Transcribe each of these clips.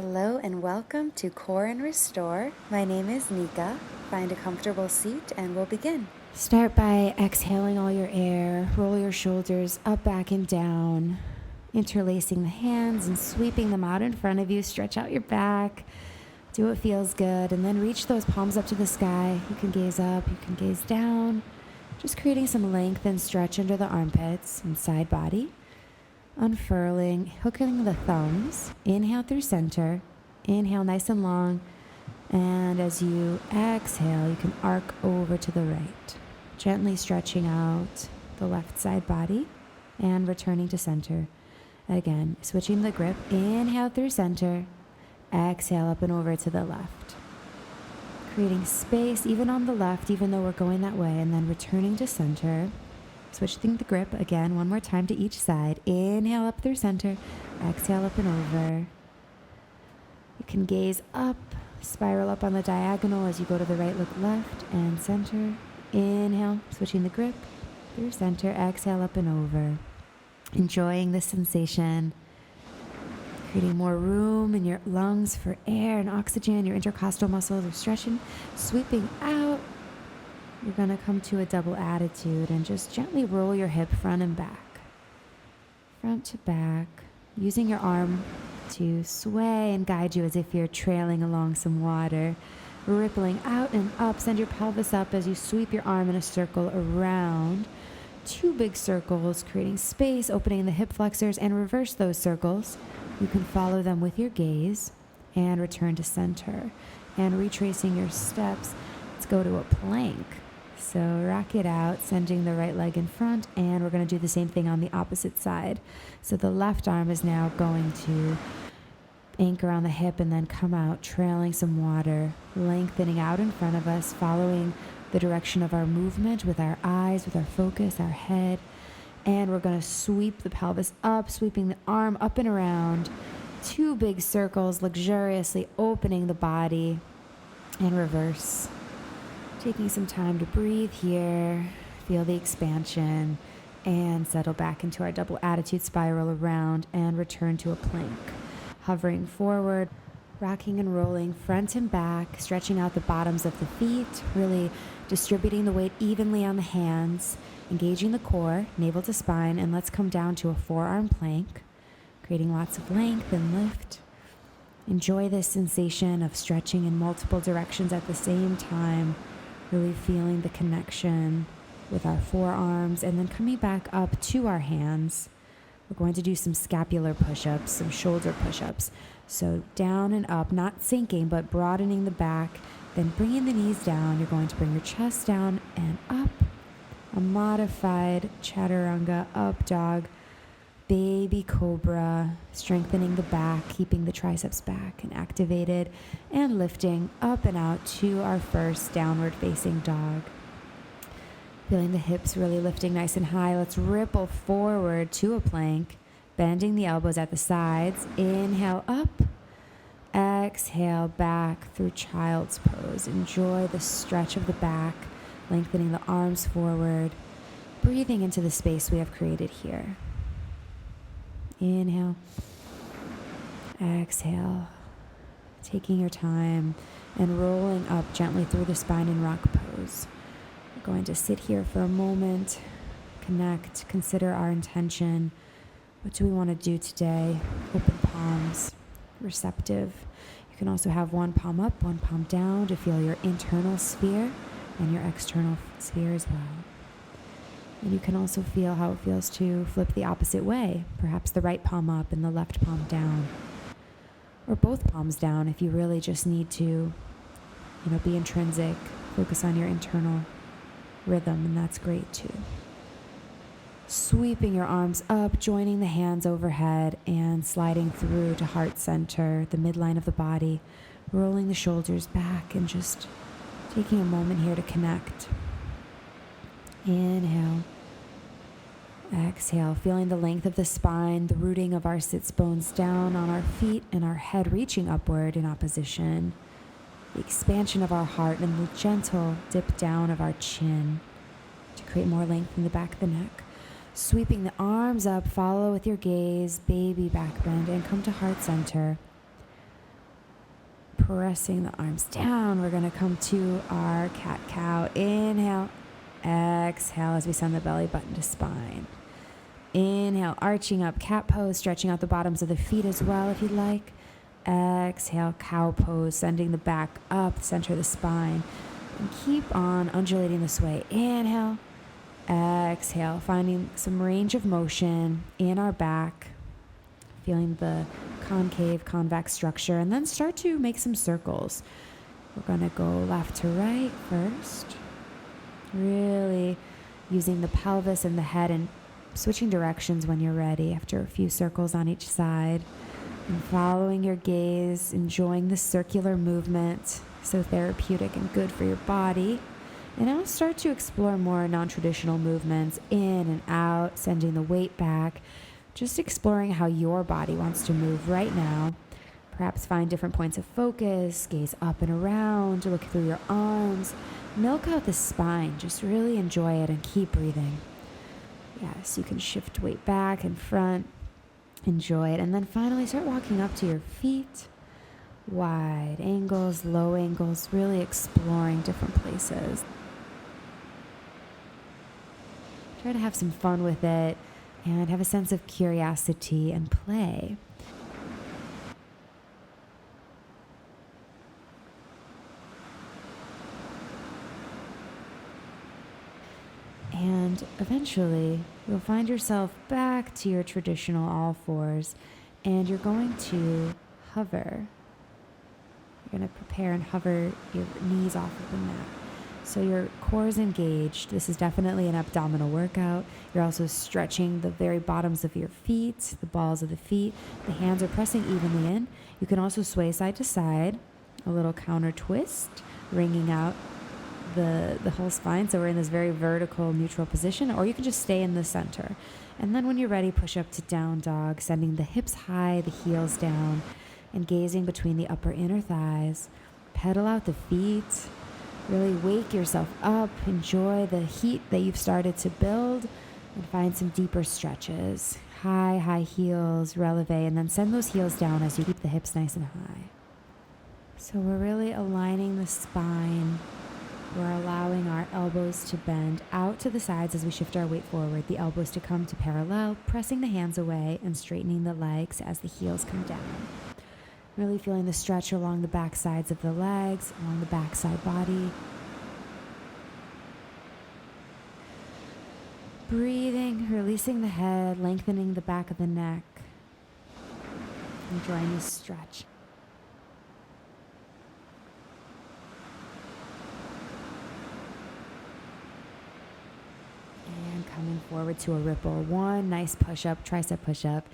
Hello and welcome to Core and Restore. My name is Nika. Find a comfortable seat and we'll begin. Start by exhaling all your air. Roll your shoulders up, back, and down. Interlacing the hands and sweeping them out in front of you. Stretch out your back. Do what feels good. And then reach those palms up to the sky. You can gaze up, you can gaze down. Just creating some length and stretch under the armpits and side body. Unfurling, hooking the thumbs. Inhale through center. Inhale nice and long. And as you exhale, you can arc over to the right. Gently stretching out the left side body and returning to center. Again, switching the grip. Inhale through center. Exhale up and over to the left. Creating space even on the left, even though we're going that way. And then returning to center. Switching the grip again, one more time to each side. Inhale up through center. Exhale up and over. You can gaze up, spiral up on the diagonal as you go to the right, look left and center. Inhale, switching the grip through center. Exhale up and over. Enjoying the sensation. Creating more room in your lungs for air and oxygen. Your intercostal muscles are stretching, sweeping out. You're going to come to a double attitude and just gently roll your hip front and back. Front to back. Using your arm to sway and guide you as if you're trailing along some water. Rippling out and up. Send your pelvis up as you sweep your arm in a circle around. Two big circles, creating space, opening the hip flexors, and reverse those circles. You can follow them with your gaze and return to center. And retracing your steps, let's go to a plank. So rock it out, sending the right leg in front, and we're going to do the same thing on the opposite side. So the left arm is now going to anchor on the hip and then come out, trailing some water, lengthening out in front of us, following the direction of our movement with our eyes, with our focus, our head. And we're going to sweep the pelvis up, sweeping the arm up and around. Two big circles, luxuriously opening the body, and reverse. Taking some time to breathe here, feel the expansion, and settle back into our double attitude, spiral around, and return to a plank. Hovering forward, rocking and rolling front and back, stretching out the bottoms of the feet, really distributing the weight evenly on the hands, engaging the core, navel to spine, and let's come down to a forearm plank, creating lots of length and lift. Enjoy this sensation of stretching in multiple directions at the same time, really feeling the connection with our forearms, and then coming back up to our hands. We're going to do some scapular push-ups, some shoulder push-ups. So down and up, not sinking, but broadening the back, then bringing the knees down. You're going to bring your chest down and up. A modified chaturanga, up dog, baby cobra, strengthening the back, keeping the triceps back and activated, and lifting up and out to our first downward facing dog. Feeling the hips really lifting nice and high. Let's ripple forward to a plank, bending the elbows at the sides. Inhale up, exhale back through child's pose. Enjoy the stretch of the back, lengthening the arms forward, breathing into the space we have created here. Inhale, exhale, taking your time and rolling up gently through the spine in rock pose. We're going to sit here for a moment, connect, consider our intention. What do we want to do today? Open palms, receptive. You can also have one palm up, one palm down to feel your internal sphere and your external sphere as well. And you can also feel how it feels to flip the opposite way, perhaps the right palm up and the left palm down, or both palms down if you really just need to, be intrinsic, focus on your internal rhythm, and that's great too. Sweeping your arms up, joining the hands overhead, and sliding through to heart center, the midline of the body, rolling the shoulders back, and just taking a moment here to connect. Inhale. Exhale, feeling the length of the spine, the rooting of our sits bones down on our feet, and our head reaching upward in opposition. The expansion of our heart and the gentle dip down of our chin to create more length in the back of the neck. Sweeping the arms up, follow with your gaze, baby back bend, and come to heart center. pressing the arms down. We're going to come to our cat-cow. Inhale, exhale as we send the belly button to spine. Inhale, arching up, cat pose, stretching out the bottoms of the feet as well if you'd like. Exhale, cow pose, sending the back up, the center of the spine. And keep on undulating this way. Inhale, exhale, finding some range of motion in our back, feeling the concave, convex structure, and then start to make some circles. We're going to go left to right first, really using the pelvis and the head and switching directions when you're ready after a few circles on each side. And following your gaze, enjoying the circular movement, so therapeutic and good for your body. And now start to explore more non-traditional movements in and out, sending the weight back, just exploring how your body wants to move right now. Perhaps find different points of focus, gaze up and around, look through your arms, milk out the spine, just really enjoy it and keep breathing. Yes, you can shift weight back and front, enjoy it, and then finally start walking up to your feet. Wide angles, low angles, really exploring different places. Try to have some fun with it and have a sense of curiosity and play. And eventually, you'll find yourself back to your traditional all fours, and you're going to hover. You're going to prepare and hover your knees off of the mat. So your core is engaged. This is definitely an abdominal workout. You're also stretching the very bottoms of your feet, the balls of the feet. The hands are pressing evenly in. You can also sway side to side, a little counter twist, wringing out the whole spine. So we're in this very vertical, neutral position, or you can just stay in the center. And then when you're ready, push up to down dog, sending the hips high, the heels down, and gazing between the upper inner thighs. Pedal out the feet. Really wake yourself up. Enjoy the heat that you've started to build, and find some deeper stretches. High heels, releve, and then send those heels down as you keep the hips nice and high. So we're really aligning the spine. We're allowing our elbows to bend out to the sides as we shift our weight forward. The elbows to come to parallel, pressing the hands away and straightening the legs as the heels come down. Really feeling the stretch along the back sides of the legs, along the back side body. Breathing, releasing the head, lengthening the back of the neck. Enjoying this stretch. And coming forward to a ripple. One nice push-up, tricep push-up,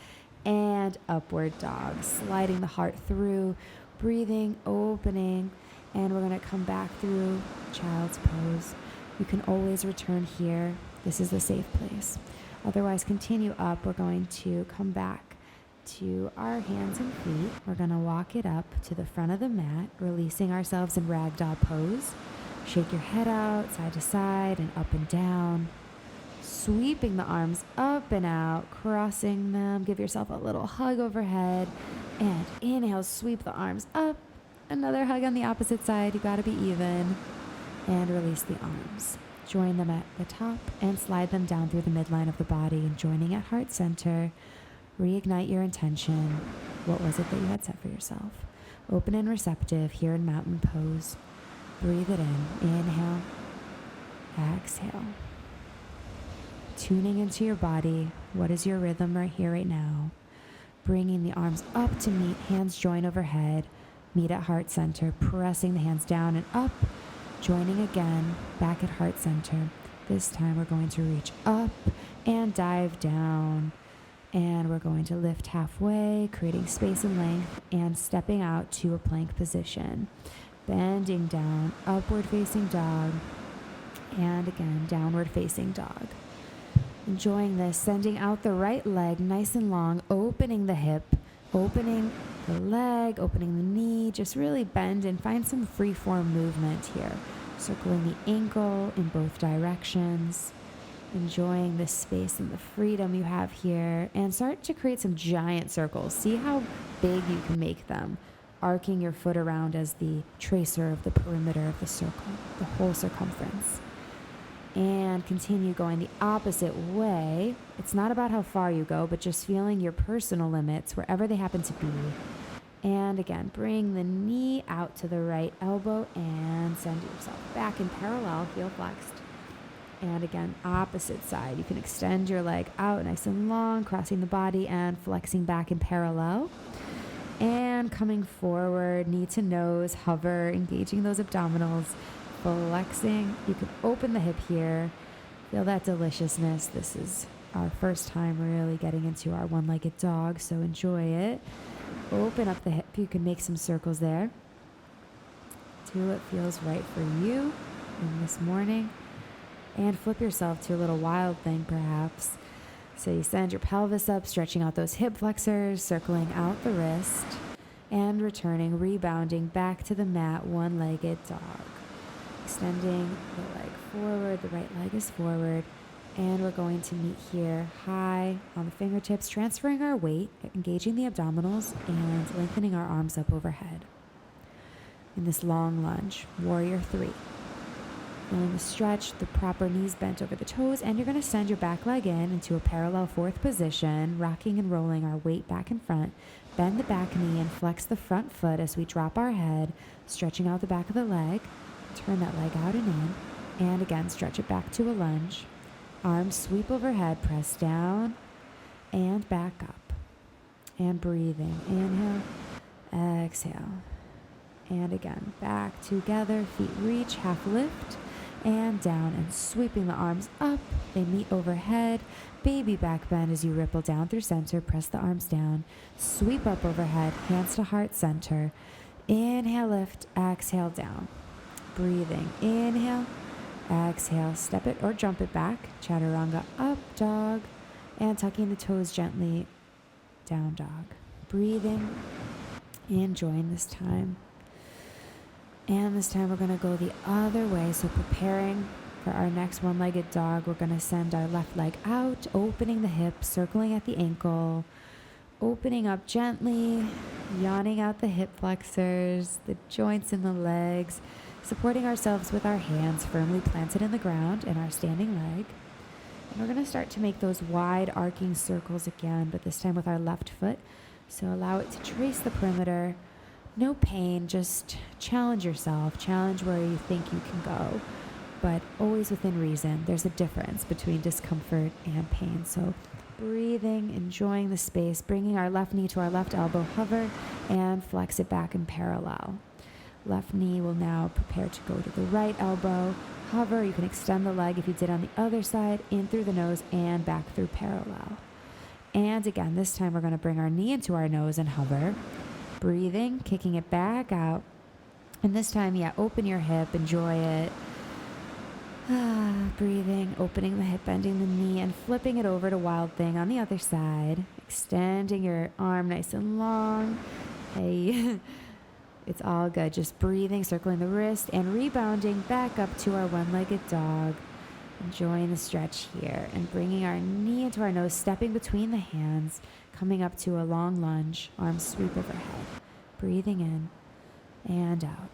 and upward dog. Sliding the heart through, breathing, opening, and we're going to come back through child's pose. You can always return here. This is a safe place. Otherwise, continue up. We're going to come back to our hands and feet. We're going to walk it up to the front of the mat, releasing ourselves in ragdoll pose. Shake your head out, side to side, and up and down. Sweeping the arms up and out, crossing them. Give yourself a little hug overhead. And inhale, sweep the arms up. Another hug on the opposite side. You gotta be even. And release the arms. Join them at the top and slide them down through the midline of the body. And joining at heart center, reignite your intention. What was it that you had set for yourself? Open and receptive here in mountain pose. Breathe it in. Inhale. Exhale. Tuning into your body. What is your rhythm right here, right now? Bringing the arms up to meet, hands join overhead. Meet at heart center, pressing the hands down and up. Joining again, back at heart center. This time we're going to reach up and dive down. And we're going to lift halfway, creating space and length, and stepping out to a plank position. Bending down, upward facing dog. And again, downward facing dog. Enjoying this, sending out the right leg nice and long, opening the hip, opening the leg, opening the knee. Just really bend and find some free form movement here. Circling the ankle in both directions. Enjoying the space and the freedom you have here. And start to create some giant circles. See how big you can make them. arcing your foot around as the tracer of the perimeter of the circle, the whole circumference. And continue going the opposite way. It's not about how far you go, but just feeling your personal limits wherever they happen to be. And again, bring the knee out to the right elbow and send yourself back in parallel, heel flexed. And again, opposite side. You can extend your leg out nice and long, crossing the body and flexing back in parallel. And coming forward, knee to nose, hover, engaging those abdominals, flexing. You can open the hip here. Feel that deliciousness. This is our first time really getting into our one-legged dog, so enjoy it. Open up the hip. You can make some circles there. Do what feels right for you in this morning. And flip yourself to a little wild thing, perhaps. So you send your pelvis up, stretching out those hip flexors, circling out the wrist, and returning, rebounding back to the mat, one-legged dog. Extending the leg forward, the right leg is forward, and we're going to meet here high on the fingertips, transferring our weight, engaging the abdominals, and lengthening our arms up overhead. In this long lunge, warrior 3. Feeling the stretch, the proper knees bent over the toes, and you're going to send your back leg in into a parallel fourth position, rocking and rolling our weight back in front. Bend the back knee and flex the front foot as we drop our head, stretching out the back of the leg. Turn that leg out and in, and again, stretch it back to a lunge. Arms sweep overhead, press down, and back up. And breathing. Inhale, exhale. And again, back together, feet reach, half lift, and down, and sweeping the arms up. They meet overhead. Baby back bend as you ripple down through center, press the arms down, sweep up overhead, hands to heart center. Inhale, lift, exhale, down. Breathing, inhale, exhale, step it or jump it back, chaturanga, up dog, and tucking the toes gently, down dog. Breathing, enjoying this time. And this time we're going to go the other way, so preparing for our next one-legged dog, we're going to send our left leg out, opening the hip, circling at the ankle, opening up gently, yawning out the hip flexors, the joints in the legs, supporting ourselves with our hands firmly planted in the ground and our standing leg. And we're going to start to make those wide arcing circles again, but this time with our left foot. So allow it to trace the perimeter. No pain, just challenge yourself. Challenge where you think you can go, but always within reason. There's a difference between discomfort and pain. So breathing, enjoying the space, bringing our left knee to our left elbow, hover, and flex it back in parallel. Left knee will now prepare to go to the right elbow. Hover, you can extend the leg if you did on the other side, in through the nose and back through parallel. And again, this time we're going to bring our knee into our nose and hover. Breathing, kicking it back out. And this time, open your hip, enjoy it. Breathing, opening the hip, bending the knee, and flipping it over to Wild Thing on the other side. Extending your arm nice and long. Hey. It's all good. Just breathing, circling the wrist, and rebounding back up to our one-legged dog. Enjoying the stretch here and bringing our knee into our nose, stepping between the hands, coming up to a long lunge, arms sweep overhead. Breathing in and out.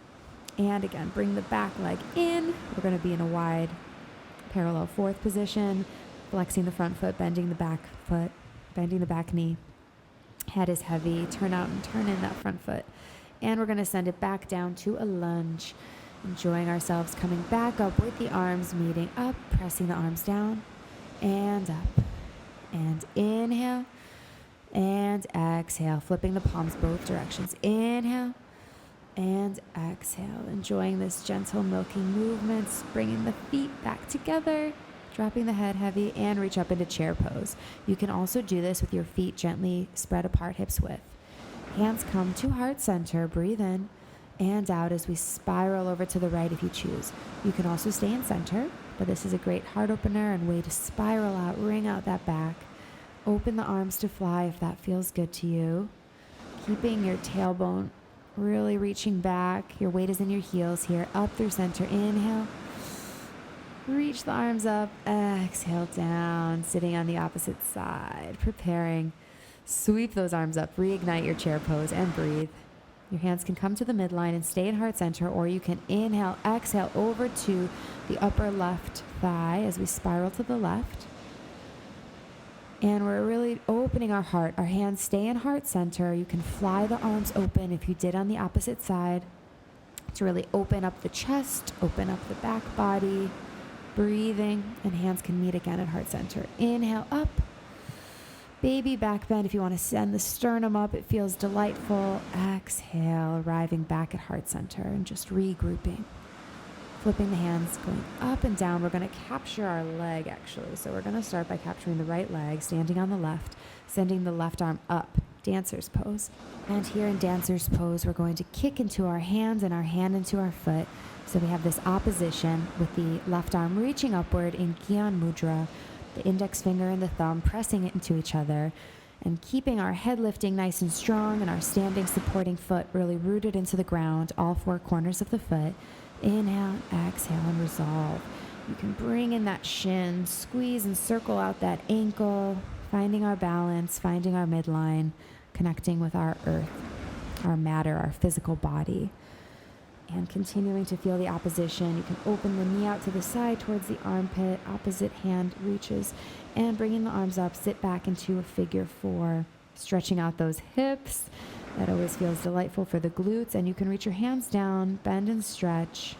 And again, bring the back leg in. We're going to be in a wide parallel fourth position, flexing the front foot, bending the back foot, bending the back knee. Head is heavy. Turn out and turn in that front foot. And we're going to send it back down to a lunge. Enjoying ourselves coming back up with the arms meeting up, pressing the arms down and up. And inhale and exhale, flipping the palms both directions. Inhale and exhale. Enjoying this gentle milking movements, bringing the feet back together, dropping the head heavy, and reach up into chair pose. You can also do this with your feet gently spread apart, hips width. Hands come to heart center. Breathe in and out as we spiral over to the right if you choose. You can also stay in center, but this is a great heart opener and way to spiral out, wring out that back. Open the arms to fly if that feels good to you. Keeping your tailbone really reaching back. Your weight is in your heels here. Up through center. Inhale. Reach the arms up. Exhale down. Sitting on the opposite side. Preparing. Sweep those arms up. Reignite your chair pose and breathe. Your hands can come to the midline and stay in heart center, or you can inhale, exhale over to the upper left thigh as we spiral to the left. And we're really opening our heart. Our hands stay in heart center. You can fly the arms open if you did on the opposite side to really open up the chest, open up the back body, breathing, and hands can meet again at heart center. Inhale up. Baby back bend. If you want to send the sternum up, it feels delightful. Exhale, arriving back at heart center and just regrouping. Flipping the hands, going up and down. We're going to capture our leg, actually. So we're going to start by capturing the right leg, standing on the left, sending the left arm up, dancer's pose. And here in dancer's pose, we're going to kick into our hands and our hand into our foot. So we have this opposition with the left arm reaching upward in Gyan Mudra, the index finger and the thumb pressing it into each other, and keeping our head lifting nice and strong and our standing supporting foot really rooted into the ground, all four corners of the foot. Inhale, exhale, and resolve. You can bring in that shin, squeeze and circle out that ankle, finding our balance, finding our midline, connecting with our earth, our matter, our physical body. And continuing to feel the opposition. You can open the knee out to the side towards the armpit, opposite hand reaches, and bringing the arms up, sit back into a figure four, stretching out those hips. That always feels delightful for the glutes, and you can reach your hands down, bend and stretch.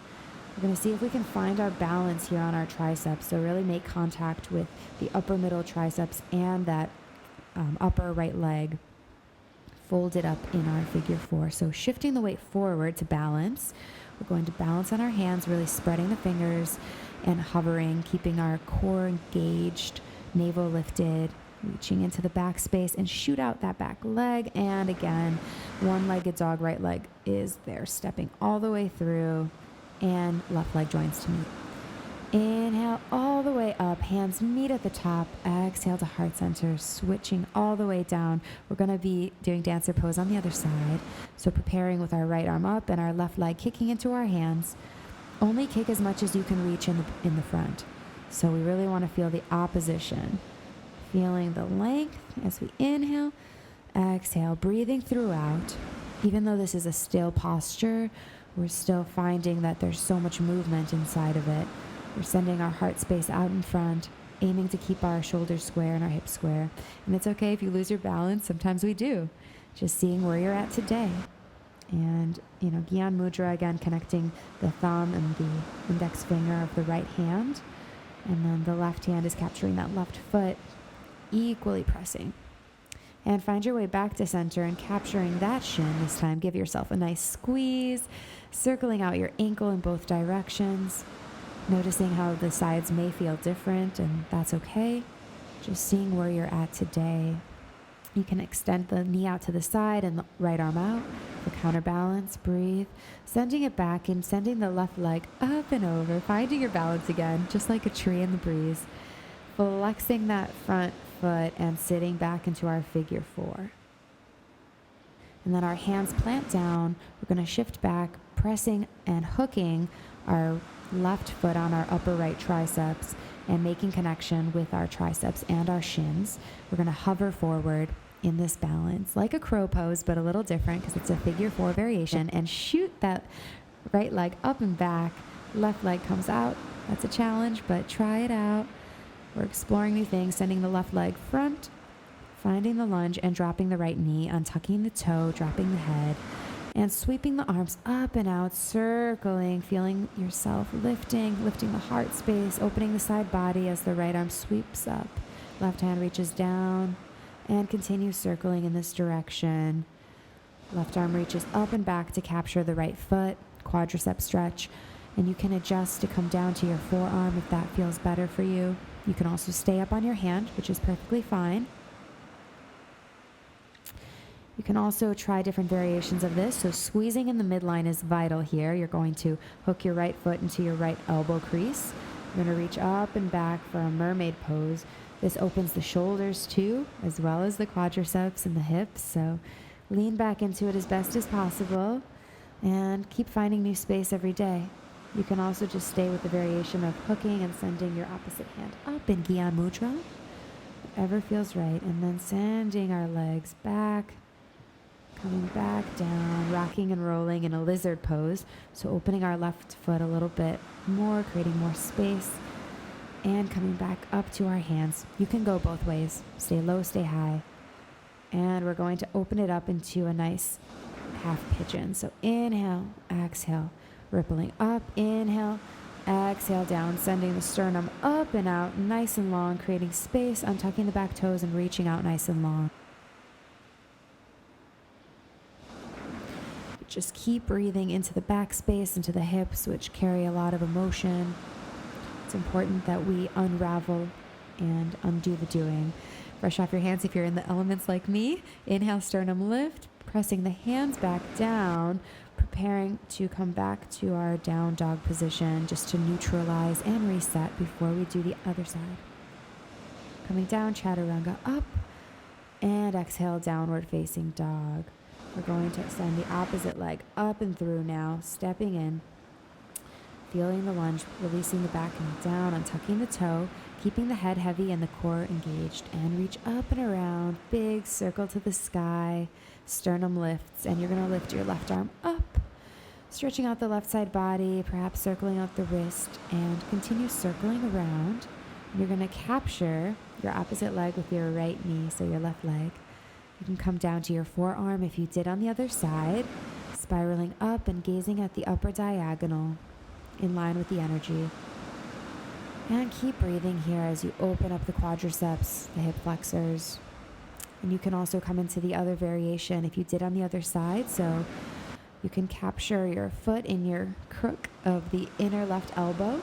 We're going to see if we can find our balance here on our triceps, so really make contact with the upper middle triceps and that upper right leg folded up in our figure four. So shifting the weight forward to balance. We're going to balance on our hands, really spreading the fingers and hovering, keeping our core engaged, navel lifted, reaching into the back space and shoot out that back leg. And again, one-legged dog, right leg is there, stepping all the way through, and left leg joins to meet. Inhale all the way up, hands meet at the top. Exhale to heart center, switching all the way down. We're going to be doing dancer pose on the other side. So preparing with our right arm up and our left leg kicking into our hands. Only kick as much as you can reach in the front. So we really want to feel the opposition. Feeling the length as we inhale, exhale, breathing throughout. Even though this is a still posture, we're still finding that there's so much movement inside of it. We're sending our heart space out in front, aiming to keep our shoulders square and our hips square. And it's okay if you lose your balance. Sometimes we do. Just seeing where you're at today. And, Gyan Mudra, again, connecting the thumb and the index finger of the right hand. And then the left hand is capturing that left foot, equally pressing. And find your way back to center and capturing that shin this time. Give yourself a nice squeeze, circling out your ankle in both directions. Noticing how the sides may feel different, and that's okay. Just seeing where you're at today. You can extend the knee out to the side and the right arm out for counterbalance. Breathe. Sending it back and sending the left leg up and over. Finding your balance again, just like a tree in the breeze. Flexing that front foot and sitting back into our figure four. And then our hands plant down. We're going to shift back, pressing and hooking our left foot on our upper right triceps and making connection with our triceps and our shins. We're going to hover forward in this balance, like a crow pose, but a little different because it's a figure four variation, and shoot that right leg up and back. Left leg comes out. That's a challenge, but try it out. We're exploring new things, sending the left leg front, finding the lunge and dropping the right knee, untucking the toe, dropping the head, and sweeping the arms up and out, circling, feeling yourself lifting the heart space, opening the side body as the right arm sweeps up. Left hand reaches down and continues circling in this direction. Left arm reaches up and back to capture the right foot, quadricep stretch, and you can adjust to come down to your forearm if that feels better for you. You can also stay up on your hand, which is perfectly fine. You can also try different variations of this. So squeezing in the midline is vital here. You're going to hook your right foot into your right elbow crease. You're going to reach up and back for a mermaid pose. This opens the shoulders too, as well as the quadriceps and the hips. So lean back into it as best as possible and keep finding new space every day. You can also just stay with the variation of hooking and sending your opposite hand up in Gyan Mudra, whatever feels right, and then sending our legs back, Coming back down, rocking and rolling in a lizard pose. So opening our left foot a little bit more, creating more space, and coming back up to our hands. You can go both ways. Stay low, stay high. And we're going to open it up into a nice half pigeon. So inhale, exhale, rippling up, inhale, exhale down, sending the sternum up and out, nice and long, creating space, untucking the back toes and reaching out nice and long. Just keep breathing into the back space, into the hips, which carry a lot of emotion. It's important that we unravel and undo the doing. Brush off your hands if you're in the elements like me. Inhale, sternum lift, pressing the hands back down, preparing to come back to our down dog position just to neutralize and reset before we do the other side. Coming down, chaturanga up, and exhale, downward facing dog. We're going to extend the opposite leg up and through now, stepping in, feeling the lunge, releasing the back and down, untucking the toe, keeping the head heavy and the core engaged, and reach up and around, big circle to the sky, sternum lifts, and you're going to lift your left arm up, stretching out the left side body, perhaps circling out the wrist, and continue circling around. You're going to capture your opposite leg with your right knee, so your left leg. You can come down to your forearm if you did on the other side, spiraling up and gazing at the upper diagonal in line with the energy. And keep breathing here as you open up the quadriceps, the hip flexors. And you can also come into the other variation if you did on the other side. So you can capture your foot in your crook of the inner left elbow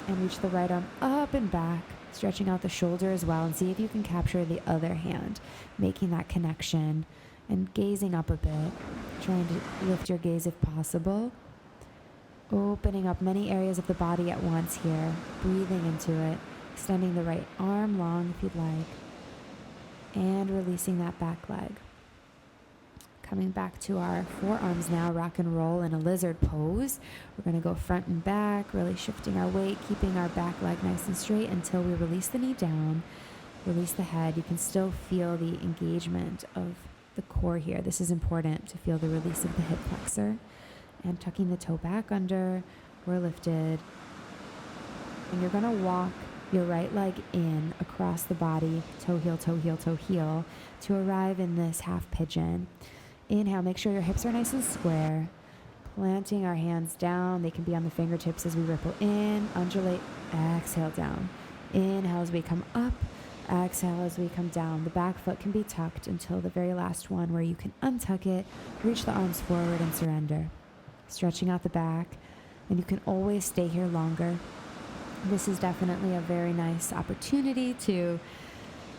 and reach the right arm up and back, stretching out the shoulder as well, and see if you can capture the other hand, making that connection and gazing up a bit, trying to lift your gaze if possible. Opening up many areas of the body at once here, breathing into it, extending the right arm long if you'd like, and releasing that back leg. Coming back to our forearms now, rock and roll in a lizard pose. We're going to go front and back, really shifting our weight, keeping our back leg nice and straight until we release the knee down, release the head. You can still feel the engagement of the core here. This is important to feel the release of the hip flexor. And tucking the toe back under, we're lifted. And you're going to walk your right leg in across the body, toe heel, toe heel, toe heel, to arrive in this half pigeon. Inhale, make sure your hips are nice and square. Planting our hands down. They can be on the fingertips as we ripple in, undulate, exhale down. Inhale as we come up, exhale as we come down. The back foot can be tucked until the very last one where you can untuck it, reach the arms forward and surrender. Stretching out the back, and you can always stay here longer. This is definitely a very nice opportunity to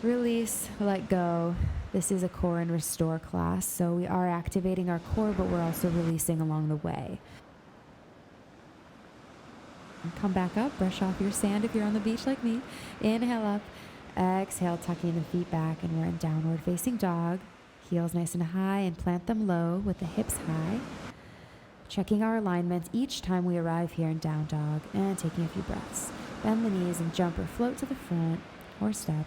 release, let go. This is a core and restore class, so we are activating our core, but we're also releasing along the way. And come back up, brush off your sand if you're on the beach like me. Inhale up, exhale, tucking the feet back, and we're in downward facing dog. Heels nice and high, and plant them low with the hips high. Checking our alignments each time we arrive here in down dog, and taking a few breaths. Bend the knees and jump or float to the front or step.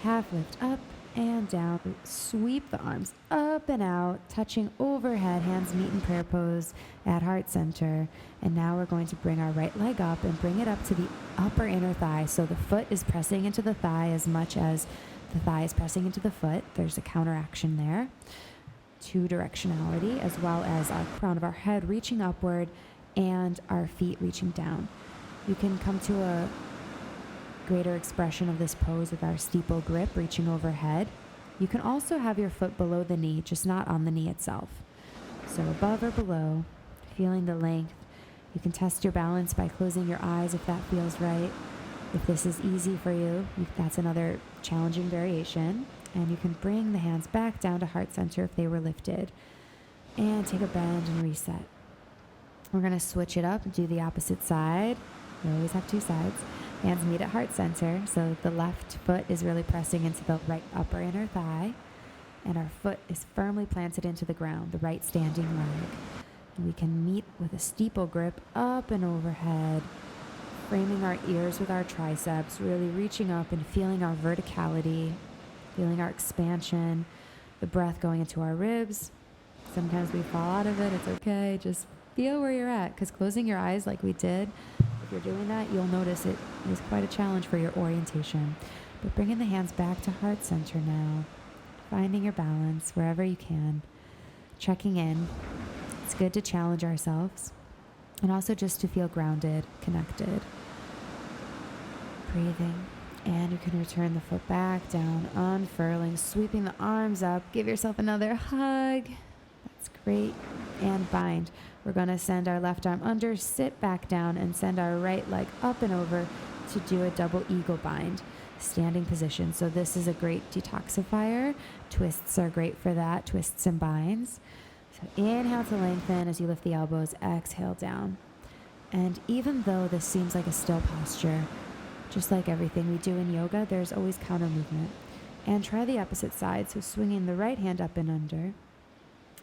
Half lift up and down. Sweep the arms up and out, touching overhead, hands meet in prayer pose at heart center. And now we're going to bring our right leg up and bring it up to the upper inner thigh. So the foot is pressing into the thigh as much as the thigh is pressing into the foot. There's a counteraction there. Two directionality, as well as our crown of our head reaching upward and our feet reaching down. You can come to a greater expression of this pose with our steeple grip reaching overhead. You can also have your foot below the knee, just not on the knee itself. So above or below, feeling the length. You can test your balance by closing your eyes if that feels right. If this is easy for you, that's another challenging variation. And you can bring the hands back down to heart center if they were lifted. And take a bend and reset. We're going to switch it up and do the opposite side. We always have two sides. Hands meet at heart center. So the left foot is really pressing into the right upper inner thigh. And our foot is firmly planted into the ground, the right standing leg. And we can meet with a steeple grip up and overhead. Framing our ears with our triceps, really reaching up and feeling our verticality. Feeling our expansion, the breath going into our ribs, Sometimes we fall out of it. It's okay. Just feel where you're at, because closing your eyes like we did, if you're doing that, you'll notice it is quite a challenge for your orientation. But bringing the hands back to heart center now, finding your balance wherever you can, checking in. It's good to challenge ourselves and also just to feel grounded, connected. Breathing. And you can return the foot back down, unfurling, sweeping the arms up. Give yourself another hug. That's great. And bind. We're going to send our left arm under, sit back down, and send our right leg up and over to do a double eagle bind. Standing position. So this is a great detoxifier. Twists are great for that. Twists and binds. So inhale to lengthen as you lift the elbows. Exhale down. And even though this seems like a still posture, just like everything we do in yoga, there's always counter movement. And try the opposite side. So swinging the right hand up and under.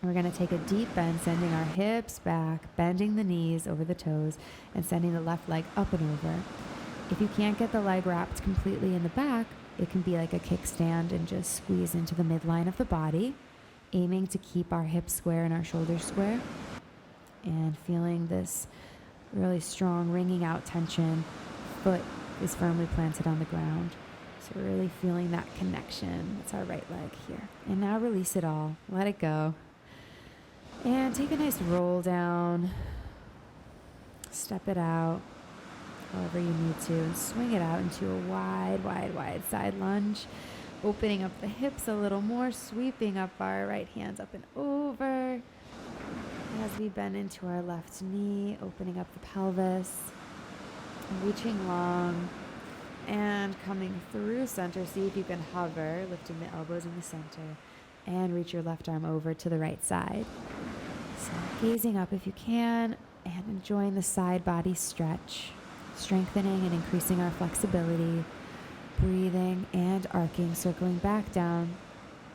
We're going to take a deep bend, sending our hips back, bending the knees over the toes, and sending the left leg up and over. If you can't get the leg wrapped completely in the back, it can be like a kickstand and just squeeze into the midline of the body, aiming to keep our hips square and our shoulders square, and feeling this really strong wringing out tension. Foot is firmly planted on the ground. So really feeling that connection. That's our right leg here. And now release it all. Let it go. And take a nice roll down. Step it out however you need to, and swing it out into a wide side lunge, opening up the hips a little more, sweeping up our right hands up and over as we bend into our left knee, opening up the pelvis, reaching long and coming through center. See if you can hover, lifting the elbows in the center, and reach your left arm over to the right side. So gazing up if you can, and enjoying the side body stretch, strengthening and increasing our flexibility, breathing and arcing, circling back down,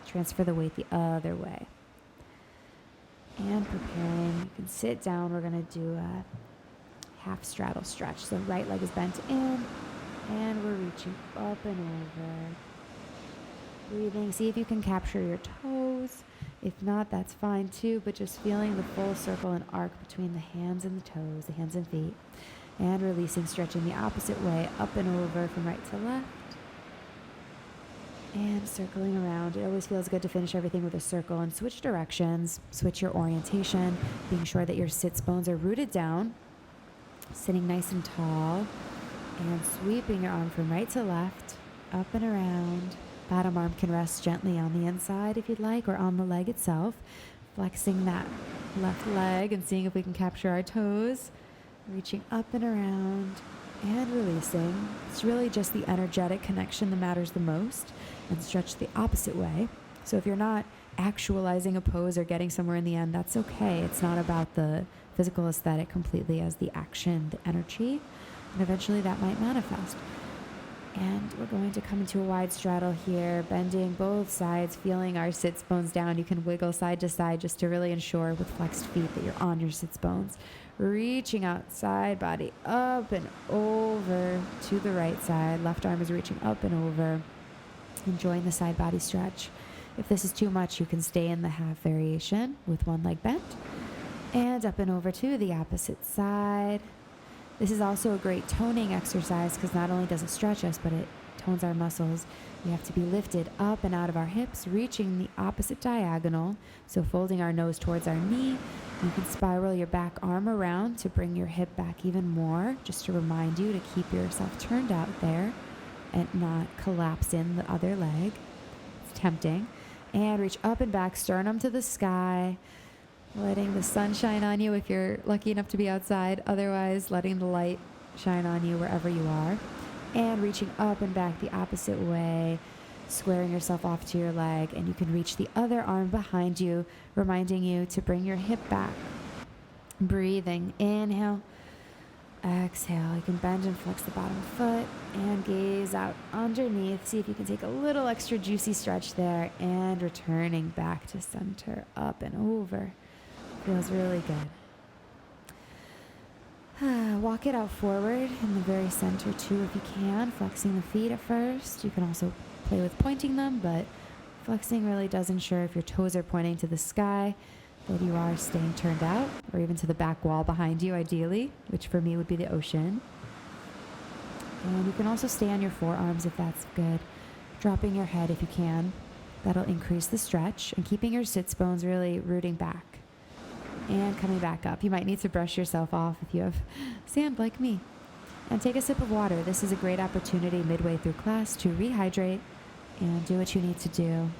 transfer the weight the other way. And preparing, you can sit down. We're going to do a half straddle stretch. So right leg is bent in, and we're reaching up and over. Breathing, see if you can capture your toes. If not, that's fine too, but just feeling the full circle and arc between the hands and the toes, the hands and feet. And releasing, stretching the opposite way, up and over from right to left. And circling around. It always feels good to finish everything with a circle and switch directions, switch your orientation, being sure that your sits bones are rooted down, sitting nice and tall, and sweeping your arm from right to left, up and around. Bottom arm can rest gently on the inside if you'd like, or on the leg itself. Flexing that left leg and seeing if we can capture our toes. Reaching up and around and releasing. It's really just the energetic connection that matters the most, and stretch the opposite way. So if you're not actualizing a pose or getting somewhere in the end, that's okay. It's not about the physical aesthetic completely as the action, the energy, and eventually that might manifest. And we're going to come into a wide straddle here, bending both sides, feeling our sits bones down. You can wiggle side to side just to really ensure with flexed feet that you're on your sits bones. Reaching outside, body up and over to the right side. Left arm is reaching up and over. Enjoying the side body stretch. If this is too much, you can stay in the half variation with one leg bent. And up and over to the opposite side. This is also a great toning exercise because not only does it stretch us, but it tones our muscles. We have to be lifted up and out of our hips, reaching the opposite diagonal. So folding our nose towards our knee. You can spiral your back arm around to bring your hip back even more, just to remind you to keep yourself turned out there and not collapse in the other leg. It's tempting. And reach up and back, sternum to the sky. Letting the sun shine on you if you're lucky enough to be outside. Otherwise, letting the light shine on you wherever you are. And reaching up and back the opposite way, squaring yourself off to your leg. And you can reach the other arm behind you, reminding you to bring your hip back. Breathing. Inhale. Exhale. You can bend and flex the bottom foot and gaze out underneath. See if you can take a little extra juicy stretch there. And returning back to center, up and over. Feels really good. Walk it out forward in the very center too if you can, flexing the feet at first. You can also play with pointing them, but flexing really does ensure if your toes are pointing to the sky that you are staying turned out, or even to the back wall behind you, ideally, which for me would be the ocean. And you can also stay on your forearms if that's good, dropping your head if you can. That'll increase the stretch, and keeping your sits bones really rooting back and coming back up. You might need to brush yourself off if you have sand like me. And take a sip of water. This is a great opportunity midway through class to rehydrate and do what you need to do.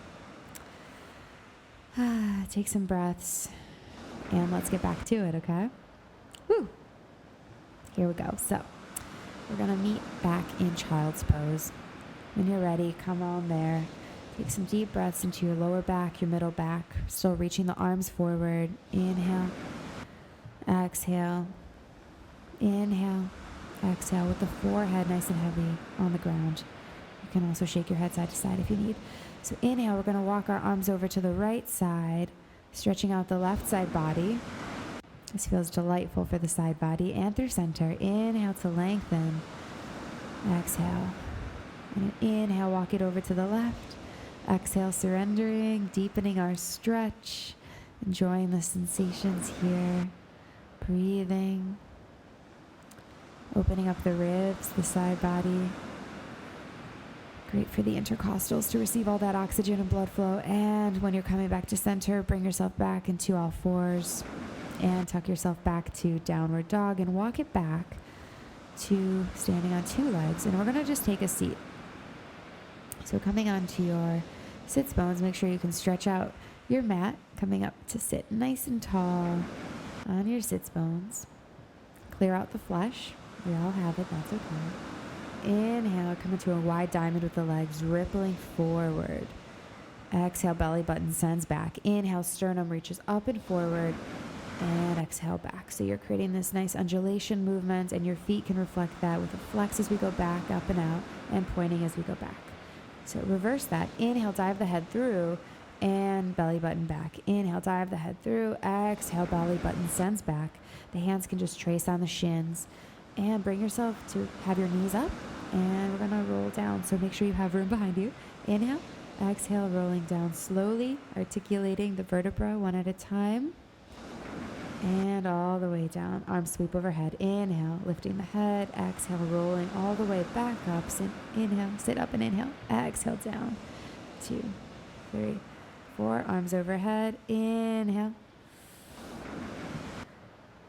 Take some breaths, and let's get back to it, okay? Woo! Here we go. So we're going to meet back in child's pose. When you're ready, come on there. Take some deep breaths into your lower back, your middle back. Still reaching the arms forward. Inhale. Exhale. Inhale. Exhale with the forehead nice and heavy on the ground. You can also shake your head side to side if you need. So inhale, we're going to walk our arms over to the right side, stretching out the left side body. This feels delightful for the side body and through center. Inhale to lengthen. Exhale. And inhale, walk it over to the left. Exhale, surrendering, deepening our stretch, enjoying the sensations here. Breathing. Opening up the ribs, the side body. Great for the intercostals to receive all that oxygen and blood flow. And when you're coming back to center, bring yourself back into all fours and tuck yourself back to downward dog and walk it back to standing on two legs. And we're going to just take a seat. So coming onto your sits bones, make sure you can stretch out your mat, coming up to sit nice and tall on your sits bones. Clear out the flesh. We all have it, that's okay. Inhale, come into a wide diamond with the legs rippling forward. Exhale, belly button sends back. Inhale, sternum reaches up and forward. And exhale back. So you're creating this nice undulation movement, and your feet can reflect that with a flex as we go back, up and out, and pointing as we go back. So reverse that. Inhale, dive the head through, and belly button back. Inhale, dive the head through. Exhale, belly button sends back. The hands can just trace on the shins. And bring yourself to have your knees up, and we're going to roll down. So make sure you have room behind you. Inhale, exhale, rolling down slowly, articulating the vertebra one at a time. And all the way down. Arm sweep overhead. Inhale, lifting the head. Exhale, rolling all the way back up. Inhale, sit up and inhale. Exhale, down. 2, 3, 4. Arms overhead. Inhale.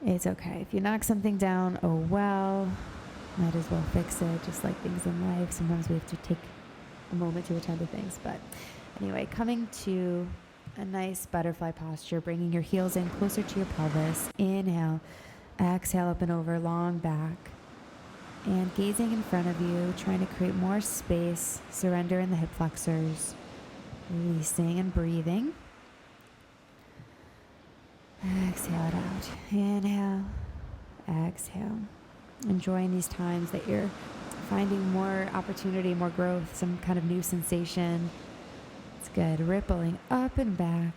It's okay. If you knock something down, oh well. Might as well fix it, just like things in life. Sometimes we have to take a moment to attend to things. But anyway, coming to a nice butterfly posture, bringing your heels in closer to your pelvis. Inhale, exhale up and over, long back. And gazing in front of you, trying to create more space. Surrender in the hip flexors. Releasing and breathing. Exhale it out. Inhale. Exhale. Enjoying these times that you're finding more opportunity, more growth, some kind of new sensation. It's good. Rippling up and back.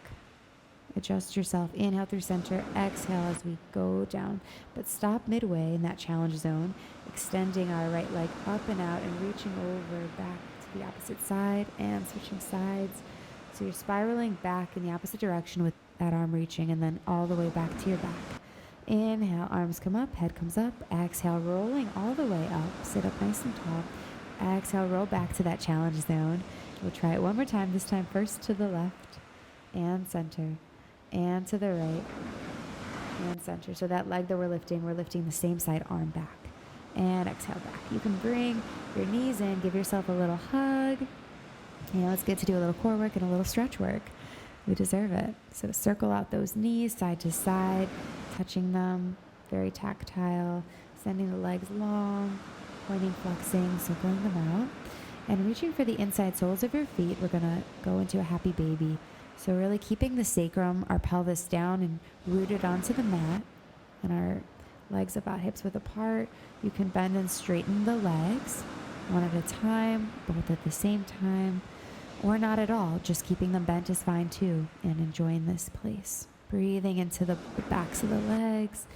Adjust yourself. Inhale through center. Exhale as we go down. But stop midway in that challenge zone. Extending our right leg up and out and reaching over back to the opposite side and switching sides. So you're spiraling back in the opposite direction with that arm reaching, and then all the way back to your back. Inhale, arms come up, head comes up. Exhale, rolling all the way up. Sit up nice and tall. Exhale, roll back to that challenge zone. We'll try it one more time. This time first to the left and center and to the right and center. So that leg that we're lifting the same side arm back. And exhale back. You can bring your knees in, give yourself a little hug. It's good to do a little core work and a little stretch work. We deserve it. So circle out those knees side to side, touching them, very tactile, sending the legs long, pointing, flexing, circling them out, and reaching for the inside soles of your feet. We're going to go into a happy baby. So really keeping the sacrum, our pelvis down and rooted onto the mat, and our legs about hips width apart. You can bend and straighten the legs one at a time, both at the same time, or not at all. Just keeping them bent is fine too, and enjoying this place. Breathing into the backs of the legs,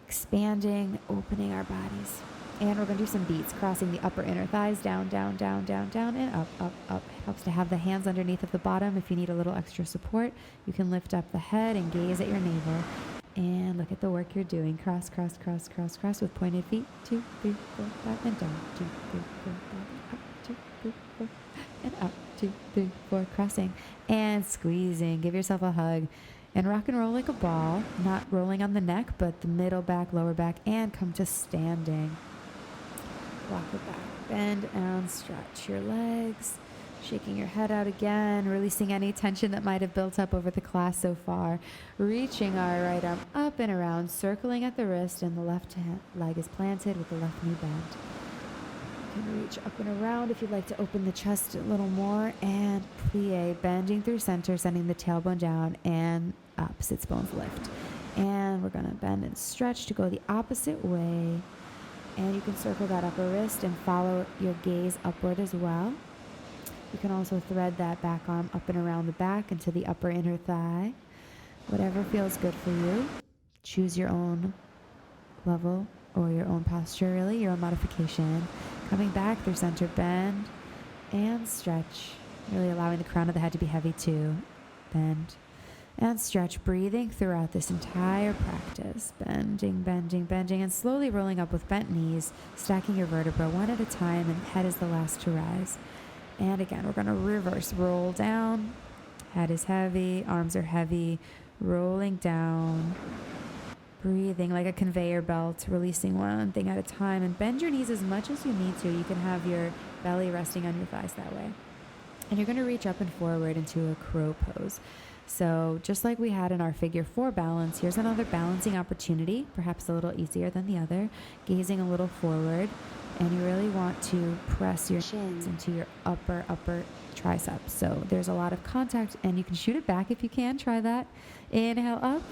expanding, opening our bodies. And we're going to do some beats, crossing the upper inner thighs, down, down, down, down, down, and up, up, up. It helps to have the hands underneath of the bottom. If you need a little extra support, you can lift up the head and gaze at your navel. And look at the work you're doing. Cross, cross, cross, cross, cross with pointed feet. 2, 3, 4, 5, and down. 2, 3, 4, 5, up, 2, 3, 4, and up. 2, 3, 4, crossing. And squeezing. Give yourself a hug. And rock and roll like a ball. Not rolling on the neck, but the middle back, lower back, and come to standing. Walk it back, bend and stretch your legs, shaking your head out again, releasing any tension that might have built up over the class so far. Reaching our right arm up and around, circling at the wrist, and the left leg is planted with the left knee bent. You can reach up and around if you'd like to open the chest a little more, and plie, bending through center, sending the tailbone down and up, sits bones lift. And we're gonna bend and stretch to go the opposite way. And you can circle that upper wrist and follow your gaze upward as well. You can also thread that back arm up and around the back into the upper inner thigh. Whatever feels good for you. Choose your own level or your own posture, really, your own modification. Coming back through center, bend and stretch. Really allowing the crown of the head to be heavy too. Bend and stretch, breathing throughout this entire practice. Bending, bending, bending, and slowly rolling up with bent knees, stacking your vertebra one at a time, and head is the last to rise. And again, we're going to reverse. Roll down. Head is heavy. Arms are heavy. Rolling down. Breathing like a conveyor belt, releasing one thing at a time. And bend your knees as much as you need to. You can have your belly resting on your thighs that way. And you're going to reach up and forward into a crow pose. So just like we had in our figure 4 balance, here's another balancing opportunity, perhaps a little easier than the other, gazing a little forward. And you really want to press your shins into your upper triceps. So there's a lot of contact, and you can shoot it back if you can. Try that. Inhale up,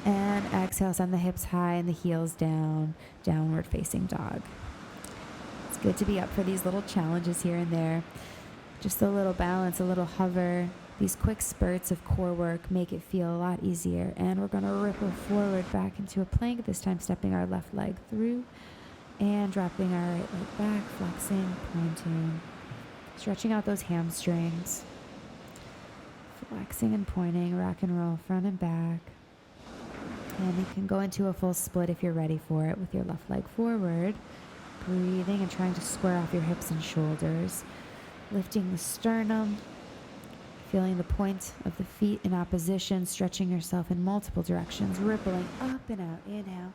and exhale, send the hips high and the heels down, downward facing dog. It's good to be up for these little challenges here and there. Just a little balance, a little hover. These quick spurts of core work make it feel a lot easier. And we're going to ripple forward back into a plank, this time stepping our left leg through and dropping our right leg back, flexing, pointing, stretching out those hamstrings, flexing and pointing, rock and roll front and back. And you can go into a full split if you're ready for it with your left leg forward, breathing and trying to square off your hips and shoulders, lifting the sternum, feeling the point of the feet in opposition, stretching yourself in multiple directions, rippling up and out. Inhale,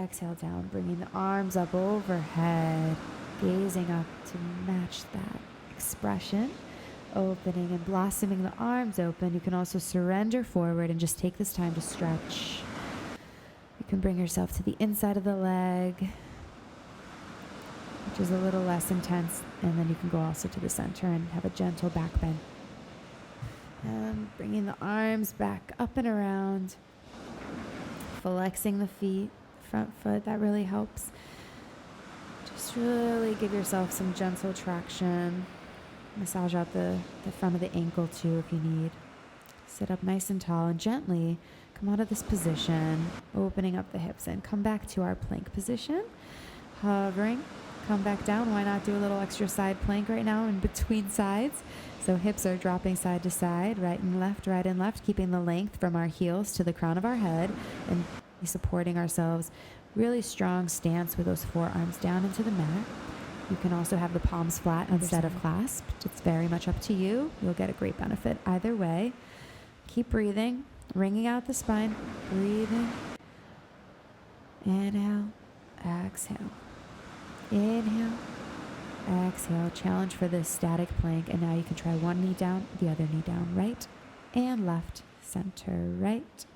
exhale down, bringing the arms up overhead, gazing up to match that expression, opening and blossoming the arms open. You can also surrender forward and just take this time to stretch. You can bring yourself to the inside of the leg, which is a little less intense, and then you can go also to the center and have a gentle back bend. And bringing the arms back up and around, flexing the feet, front foot, that really helps. Just really give yourself some gentle traction. Massage out the front of the ankle too if you need. Sit up nice and tall and gently come out of this position, opening up the hips and come back to our plank position. Hovering, come back down. Why not do a little extra side plank right now in between sides? So hips are dropping side to side, right and left, keeping the length from our heels to the crown of our head and supporting ourselves. Really strong stance with those forearms down into the mat. You can also have the palms flat instead of clasped. It's very much up to you. You'll get a great benefit either way. Keep breathing, wringing out the spine, breathing. Inhale, exhale. Inhale, exhale. Challenge for this static plank. And now you can try one knee down, the other knee down. Right and left, center, right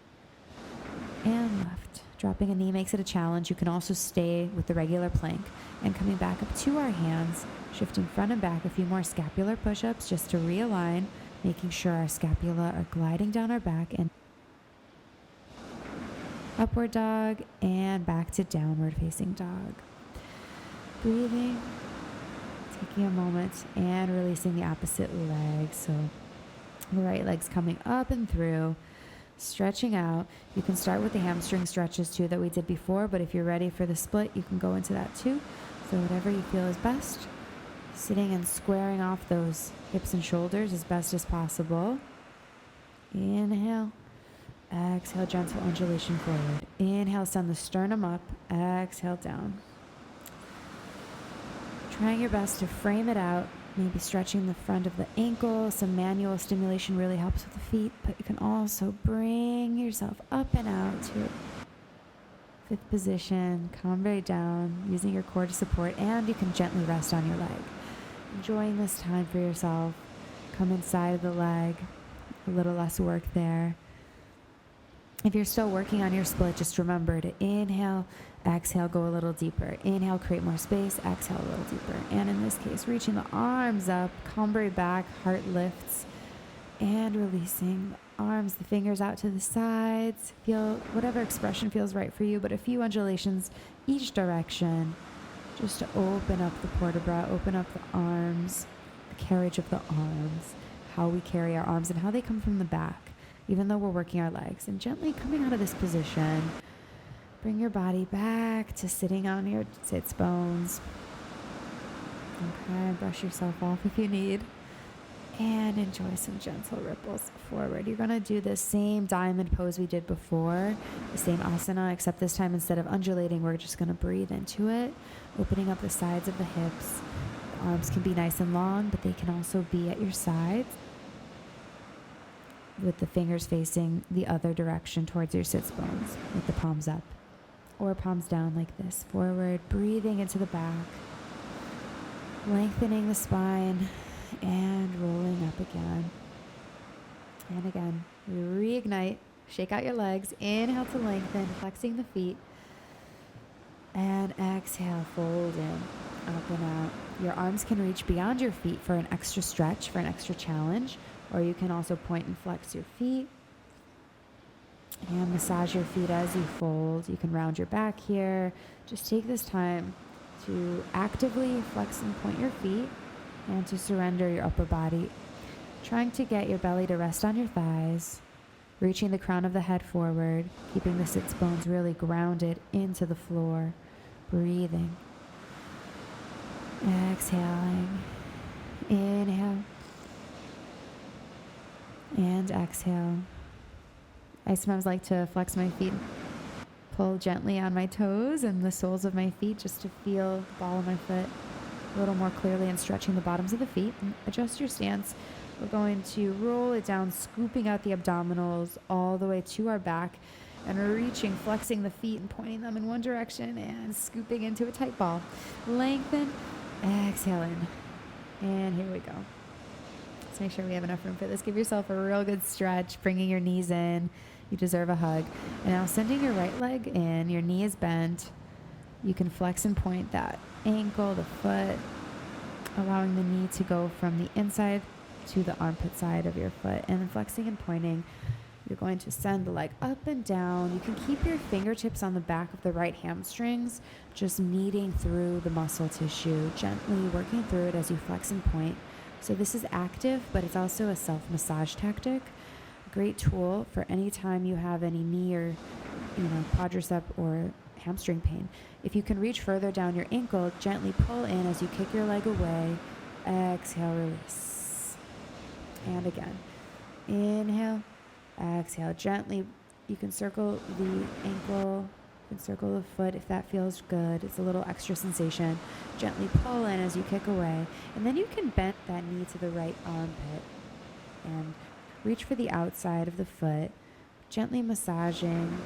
and left. Dropping a knee makes it a challenge. You can also stay with the regular plank and coming back up to our hands, shifting front and back, a few more scapular push-ups just to realign, making sure our scapula are gliding down our back, and upward dog and back to downward facing dog. Breathing, taking a moment and releasing the opposite leg. So the right leg's coming up and through, Stretching out. You can start with the hamstring stretches too that we did before, but if you're ready for the split, you can go into that too. So whatever you feel is best. Sitting and squaring off those hips and shoulders as best as possible. Inhale. Exhale, gentle undulation forward. Inhale, send the sternum up. Exhale, down. Trying your best to frame it out. Maybe stretching the front of the ankle. Some manual stimulation really helps with the feet, but you can also bring yourself up and out to fifth position. Calm right down, using your core to support, and you can gently rest on your leg. Enjoying this time for yourself. Come inside of the leg. A little less work there. If you're still working on your split, just remember to inhale, exhale, go a little deeper. Inhale, create more space, exhale a little deeper. And in this case, reaching the arms up, cumbre back, heart lifts, and releasing the arms, the fingers out to the sides. Feel whatever expression feels right for you, but a few undulations each direction, just to open up the vertebra, open up the arms, the carriage of the arms, how we carry our arms and how they come from the back, even though we're working our legs. And gently coming out of this position, bring your body back to sitting on your sits bones. Okay, brush yourself off if you need. And enjoy some gentle ripples forward. You're going to do the same diamond pose we did before, the same asana, except this time instead of undulating, we're just going to breathe into it, opening up the sides of the hips. The arms can be nice and long, but they can also be at your sides, with the fingers facing the other direction towards your sits bones, with the palms up or palms down like this. Forward, breathing into the back, lengthening the spine, and rolling up again. And again, reignite, shake out your legs, inhale to lengthen, flexing the feet, and exhale, fold in, up and out. Your arms can reach beyond your feet for an extra stretch, for an extra challenge, or you can also point and flex your feet and massage your feet as you fold. You can round your back here. Just take this time to actively flex and point your feet and to surrender your upper body, trying to get your belly to rest on your thighs, reaching the crown of the head forward, keeping the sits bones really grounded into the floor, breathing, exhaling, inhale, and exhale. I sometimes like to flex my feet, pull gently on my toes and the soles of my feet just to feel the ball of my foot a little more clearly, and stretching the bottoms of the feet. And adjust your stance. We're going to roll it down, scooping out the abdominals all the way to our back, and reaching, flexing the feet and pointing them in one direction and scooping into a tight ball. Lengthen, exhale in, and here we go. Let's make sure we have enough room for this. Give yourself a real good stretch, bringing your knees in. You deserve a hug. And now sending your right leg in, your knee is bent. You can flex and point that ankle, the foot, allowing the knee to go from the inside to the armpit side of your foot. And then flexing and pointing, you're going to send the leg up and down. You can keep your fingertips on the back of the right hamstrings, just kneading through the muscle tissue, gently working through it as you flex and point. So this is active, but it's also a self-massage tactic. A great tool for any time you have any knee or, quadricep or hamstring pain. If you can reach further down your ankle, gently pull in as you kick your leg away. Exhale, release. And again. Inhale, exhale. Gently, you can circle the ankle, you can circle the foot if that feels good. It's a little extra sensation. Gently pull in as you kick away. And then you can bend that knee to the right armpit and reach for the outside of the foot, gently massaging,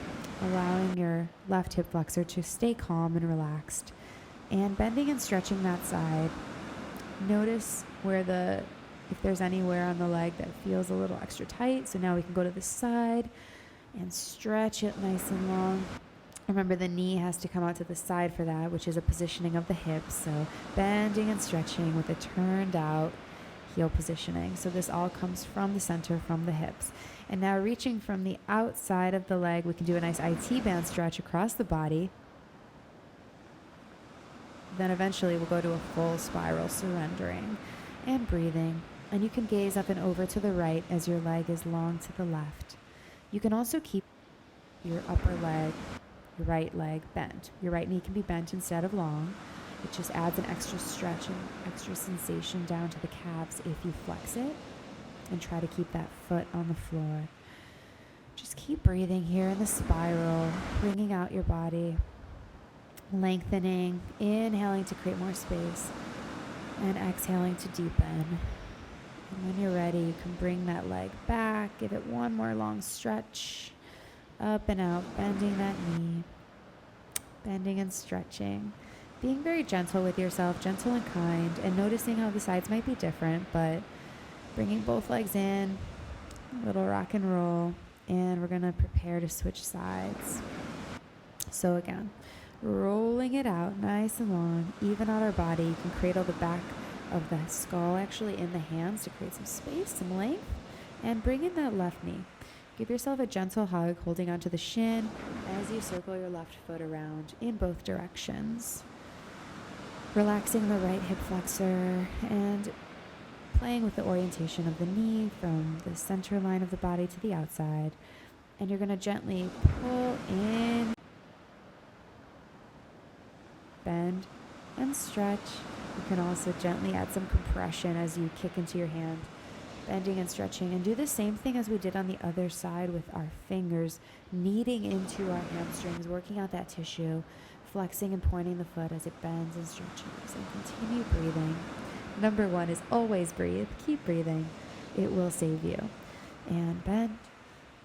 allowing your left hip flexor to stay calm and relaxed, and bending and stretching that side. Notice if there's anywhere on the leg that feels a little extra tight. So now we can go to the side and stretch it nice and long. Remember, the knee has to come out to the side for that, which is a positioning of the hips. So bending and stretching with a turned out heel positioning. So this all comes from the center, from the hips. And now reaching from the outside of the leg, we can do a nice IT band stretch across the body. Then eventually we'll go to a full spiral, surrendering and breathing. And you can gaze up and over to the right as your leg is long to the left. You can also keep your upper leg, your right leg bent. Your right knee can be bent instead of long. It just adds an extra stretch and extra sensation down to the calves if you flex it, and try to keep that foot on the floor. Just keep breathing here in the spiral, bringing out your body, lengthening, inhaling to create more space, and exhaling to deepen. And when you're ready, you can bring that leg back, give it one more long stretch, up and out, bending that knee, bending and stretching, being very gentle with yourself, gentle and kind, and noticing how the sides might be different, but bringing both legs in, a little rock and roll, and we're going to prepare to switch sides. So again, rolling it out nice and long, even out our body. You can cradle the back of the skull actually in the hands to create some space, some length, and bring in that left knee. Give yourself a gentle hug, holding onto the shin as you circle your left foot around in both directions. Relaxing the right hip flexor and playing with the orientation of the knee from the center line of the body to the outside. And you're going to gently pull in, bend, and stretch. You can also gently add some compression as you kick into your hand, bending and stretching, and do the same thing as we did on the other side with our fingers, kneading into our hamstrings, working out that tissue, flexing and pointing the foot as it bends and stretches, and continue breathing. Number one is always breathe. Keep breathing. It will save you. And bend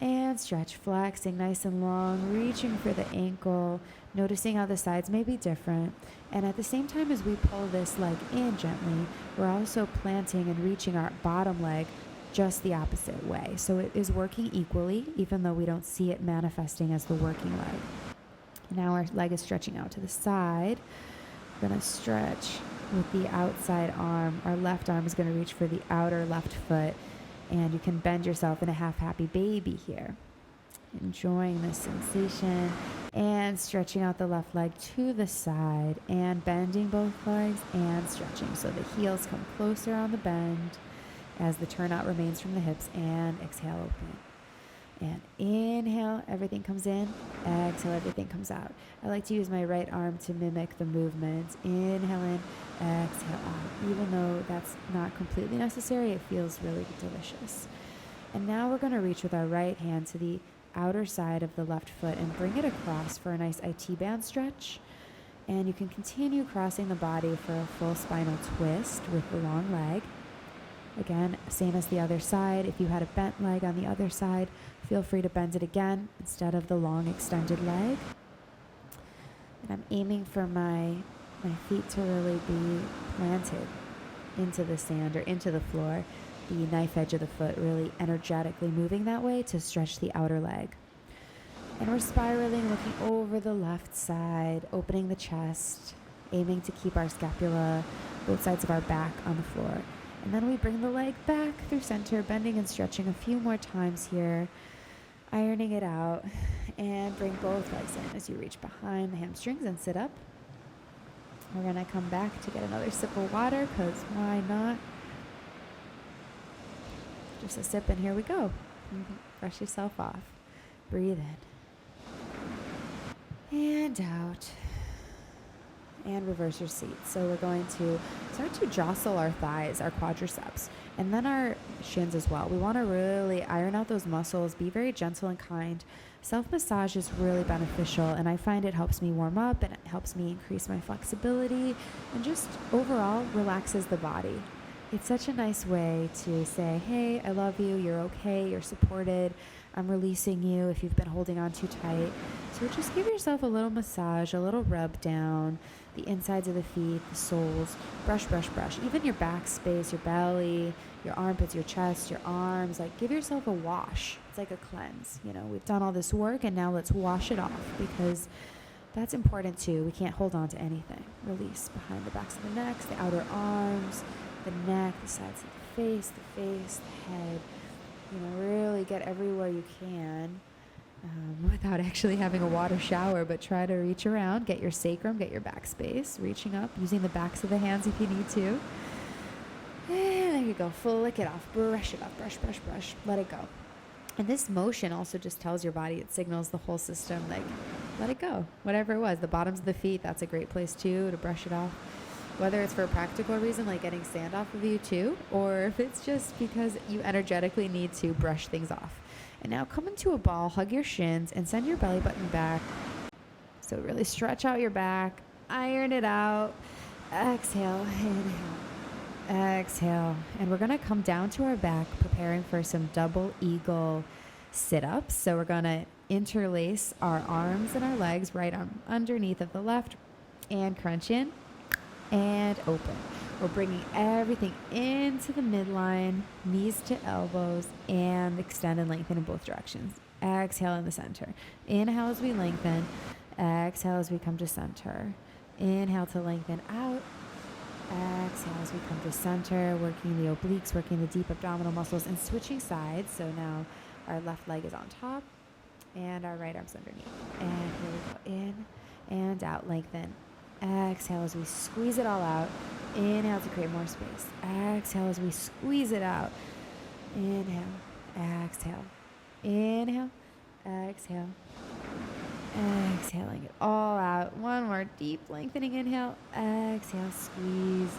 and stretch, flexing nice and long, reaching for the ankle, noticing how the sides may be different. And at the same time as we pull this leg in gently, we're also planting and reaching our bottom leg just the opposite way. So it is working equally, even though we don't see it manifesting as the working leg. Now our leg is stretching out to the side. We're going to stretch with the outside arm. Our left arm is going to reach for the outer left foot, and you can bend yourself in a half happy baby here. Enjoying this sensation and stretching out the left leg to the side and bending both legs and stretching. So the heels come closer on the bend as the turnout remains from the hips, and exhale, open. And inhale, everything comes in. Exhale, everything comes out. I like to use my right arm to mimic the movement. Inhale in, exhale out. Even though that's not completely necessary, it feels really delicious. And now we're going to reach with our right hand to the outer side of the left foot and bring it across for a nice IT band stretch. And you can continue crossing the body for a full spinal twist with the long leg. Again, same as the other side. If you had a bent leg on the other side, feel free to bend it again instead of the long extended leg. And I'm aiming for my feet to really be planted into the sand or into the floor, the knife edge of the foot really energetically moving that way to stretch the outer leg. And we're spiraling, looking over the left side, opening the chest, aiming to keep our scapula, both sides of our back on the floor. And then we bring the leg back through center, bending and stretching a few more times here, ironing it out, and bring both legs in as you reach behind the hamstrings and sit up. We're going to come back to get another sip of water, because why not? Just a sip, and here we go. Brush yourself off. Breathe in. And out. And reverse your seat. So we're going to start to jostle our thighs, our quadriceps, and then our shins as well. We want to really iron out those muscles, be very gentle and kind. Self-massage is really beneficial, and I find it helps me warm up, and it helps me increase my flexibility, and just overall relaxes the body. It's such a nice way to say, hey, I love you, you're okay, you're supported, I'm releasing you if you've been holding on too tight. So just give yourself a little massage, a little rub down, the insides of the feet, the soles, brush, brush, brush. Even your back space, your belly, your armpits, your chest, your arms, like give yourself a wash. It's like a cleanse. You know, we've done all this work and now let's wash it off, because that's important too. We can't hold on to anything. Release behind the backs of the necks, the outer arms, the neck, the sides of the face, the head. You know, really get everywhere you can without actually having a water shower, but try to reach around, get your sacrum, get your back space, reaching up, using the backs of the hands if you need to. And there you go. Flick it off. Brush it off. Brush, brush, brush. Let it go. And this motion also just tells your body, it signals the whole system, like, let it go. Whatever it was, the bottoms of the feet, that's a great place too to brush it off. Whether it's for a practical reason, like getting sand off of you too, or if it's just because you energetically need to brush things off. And now come into a ball, hug your shins, and send your belly button back. So really stretch out your back, iron it out. Exhale, inhale, exhale. And we're going to come down to our back, preparing for some double eagle sit-ups. So we're going to interlace our arms and our legs, right arm underneath of the left, and crunch in and open. We're bringing everything into the midline, knees to elbows, and extend and lengthen in both directions. Exhale in the center. Inhale as we lengthen. Exhale as we come to center. Inhale to lengthen out. Exhale as we come to center, working the obliques, working the deep abdominal muscles, and switching sides. So now our left leg is on top and our right arm's underneath. And here we go, in and out, lengthen. Exhale as we squeeze it all out. Inhale to create more space. Exhale as we squeeze it out. Inhale, exhale, inhale, exhale. Exhaling it all out. One more deep lengthening inhale. Exhale, squeeze.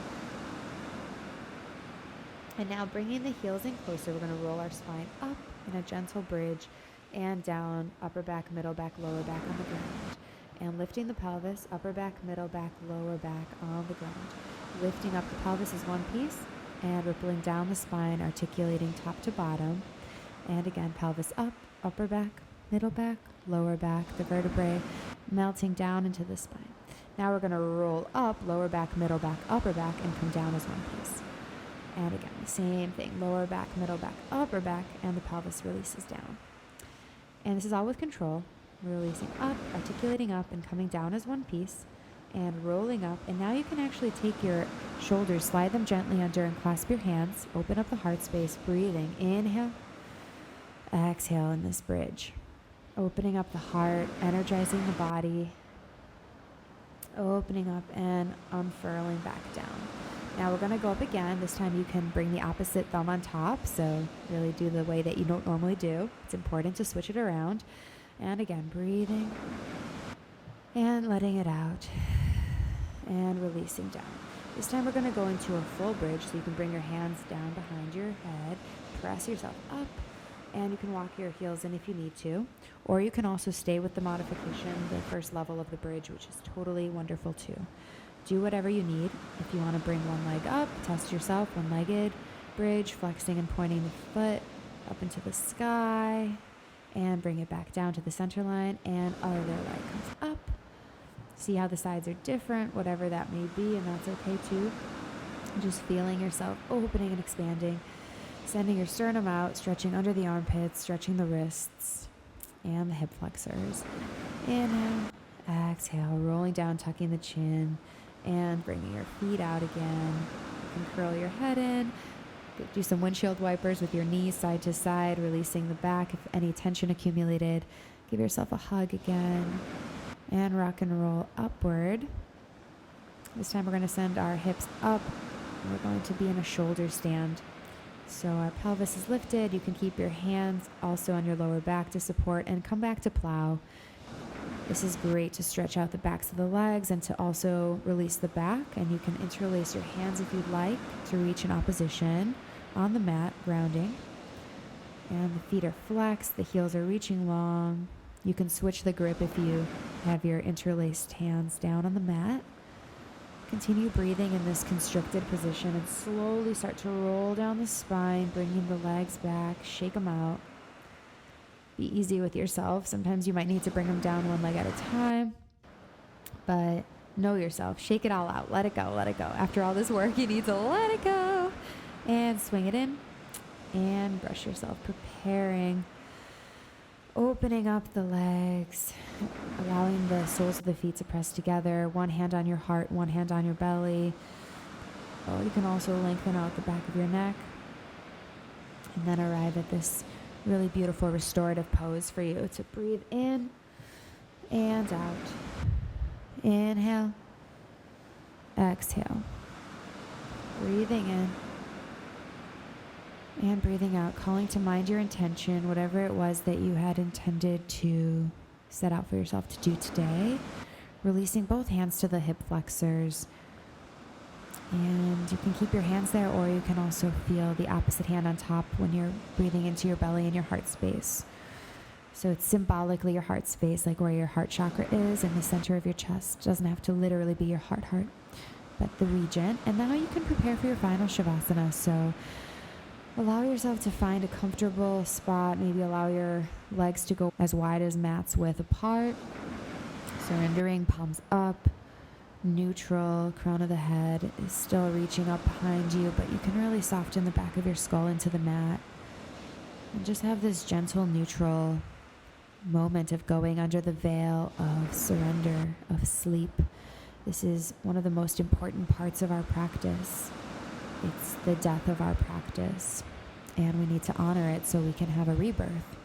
And now bringing the heels in closer, we're going to roll our spine up in a gentle bridge and down, upper back, middle back, lower back on the ground. And lifting the pelvis, upper back, middle back, lower back on the ground. Lifting up the pelvis is one piece and rippling down the spine, articulating top to bottom. And again, pelvis up, upper back, middle back, lower back, the vertebrae melting down into the spine. Now we're going to roll up, lower back, middle back, upper back, and come down as one piece. And again, the same thing, lower back, middle back, upper back, and the pelvis releases down. And this is all with control. We're releasing up, articulating up, and coming down as one piece, and rolling up. And now you can actually take your shoulders, slide them gently under, and clasp your hands. Open up the heart space, breathing. Inhale, exhale in this bridge. Opening up the heart, energizing the body, opening up and unfurling back down. Now we're going to go up again. This time you can bring the opposite thumb on top, so really do the way that you don't normally do. It's important to switch it around. And again, breathing and letting it out and releasing down. This time we're going to go into a full bridge, so you can bring your hands down behind your head, press yourself up, and you can walk your heels in if you need to, or you can also stay with the modification, the first level of the bridge, which is totally wonderful too. Do whatever you need. If you want to bring one leg up, test yourself, one-legged bridge, flexing and pointing the foot up into the sky, and bring it back down to the center line, and other leg comes up. See how the sides are different, whatever that may be, and that's okay too. Just feeling yourself opening and expanding. Sending your sternum out, stretching under the armpits, stretching the wrists and the hip flexors. Inhale, exhale, rolling down, tucking the chin, and bringing your feet out again. You can curl your head in. Do some windshield wipers with your knees side to side, releasing the back if any tension accumulated. Give yourself a hug again, and rock and roll upward. This time we're going to send our hips up, and we're going to be in a shoulder stand. So our pelvis is lifted. You can keep your hands also on your lower back to support and come back to plow. This is great to stretch out the backs of the legs and to also release the back. And you can interlace your hands if you'd like to reach in opposition on the mat, grounding. And the feet are flexed. The heels are reaching long. You can switch the grip if you have your interlaced hands down on the mat. Continue breathing in this constricted position and slowly start to roll down the spine, bringing the legs back, shake them out. Be easy with yourself. Sometimes you might need to bring them down one leg at a time, but know yourself. Shake it all out. Let it go. Let it go. After all this work, you need to let it go. And swing it in and brush yourself, preparing. Opening up the legs, allowing the soles of the feet to press together. One hand on your heart, one hand on your belly. Oh, you can also lengthen out the back of your neck. And then arrive at this really beautiful restorative pose for you to breathe in and out. Inhale. Exhale. Breathing in. And breathing out, calling to mind your intention, whatever it was that you had intended to set out for yourself to do today. Releasing both hands to the hip flexors. And you can keep your hands there, or you can also feel the opposite hand on top when you're breathing into your belly and your heart space. So it's symbolically your heart space, like where your heart chakra is in the center of your chest. It doesn't have to literally be your heart, but the region. And now you can prepare for your final Shavasana. So allow yourself to find a comfortable spot. Maybe allow your legs to go as wide as mat's width apart. Surrendering, palms up, neutral, crown of the head is still reaching up behind you, but you can really soften the back of your skull into the mat. And just have this gentle, neutral moment of going under the veil of surrender, of sleep. This is one of the most important parts of our practice. It's the death of our practice, and we need to honor it so we can have a rebirth.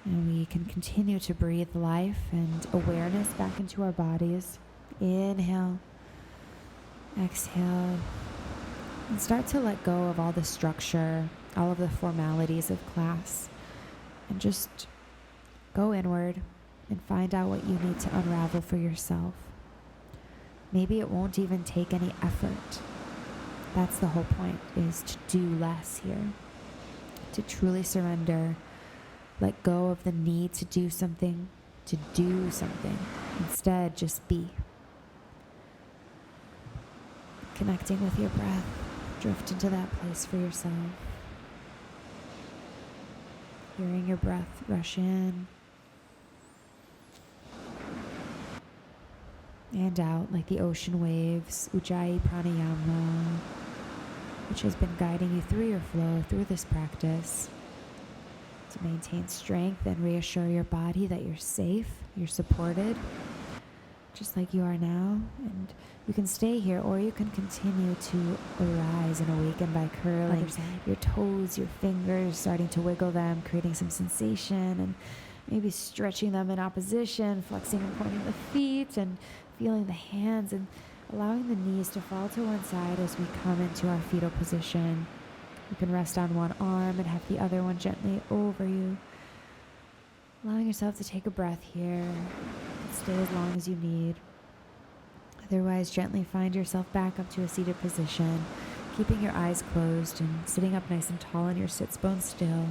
And we can continue to breathe life and awareness back into our bodies. Inhale, exhale, and start to let go of all the structure, all of the formalities of class, and just go inward and find out what you need to unravel for yourself. Maybe it won't even take any effort. That's the whole point, is to do less here, to truly surrender, let go of the need to do something, Instead, just be. Connecting with your breath, drift into that place for yourself. Hearing your breath rush in and out like the ocean waves, Ujjayi Pranayama, which has been guiding you through your flow, through this practice, to maintain strength and reassure your body that you're safe, you're supported, just like you are now. And you can stay here, or you can continue to arise and awaken by curling your toes, your fingers, starting to wiggle them, creating some sensation, and maybe stretching them in opposition, flexing and pointing the feet, and feeling the hands, and allowing the knees to fall to one side as we come into our fetal position. You can rest on one arm and have the other one gently over you. Allowing yourself to take a breath here and stay as long as you need. Otherwise, gently find yourself back up to a seated position, keeping your eyes closed and sitting up nice and tall in your sits bones still.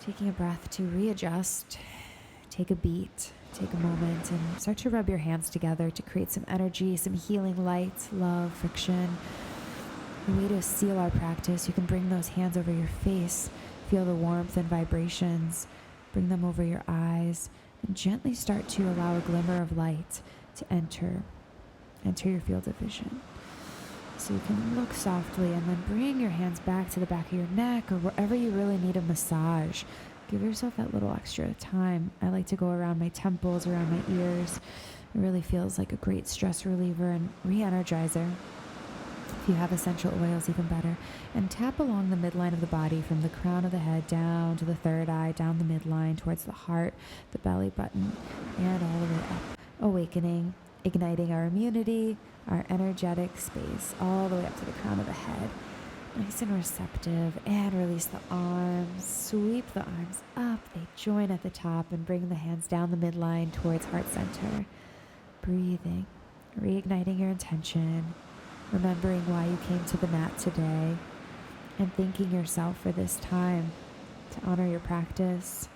Taking a breath to readjust, take a beat, take a moment, and start to rub your hands together to create some energy, some healing light, love, friction. A way to seal our practice, you can bring those hands over your face, feel the warmth and vibrations, bring them over your eyes, and gently start to allow a glimmer of light to enter your field of vision. So you can look softly and then bring your hands back to the back of your neck or wherever you really need a massage. Give yourself that little extra time. I like to go around my temples, around my ears. It really feels like a great stress reliever and re-energizer. If you have essential oils, even better. And tap along the midline of the body from the crown of the head down to the third eye, down the midline towards the heart, the belly button, and all the way up. Awakening, igniting our immunity, our energetic space, all the way up to the crown of the head. Nice and receptive. And release the arms. Sweep the arms up. They join at the top and bring the hands down the midline towards heart center. Breathing, reigniting your intention. Remembering why you came to the mat today, and thanking yourself for this time to honor your practice,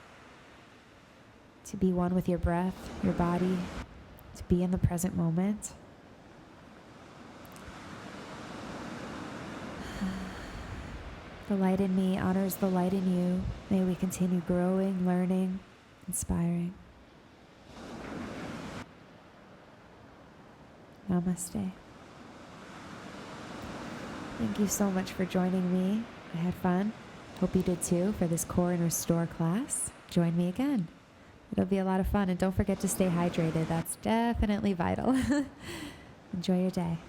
to be one with your breath, your body, to be in the present moment. The light in me honors the light in you. May we continue growing, learning, inspiring. Namaste. Thank you so much for joining me. I had fun. Hope you did too for this Core and Restore class. Join me again. It'll be a lot of fun, and don't forget to stay hydrated. That's definitely vital. Enjoy your day.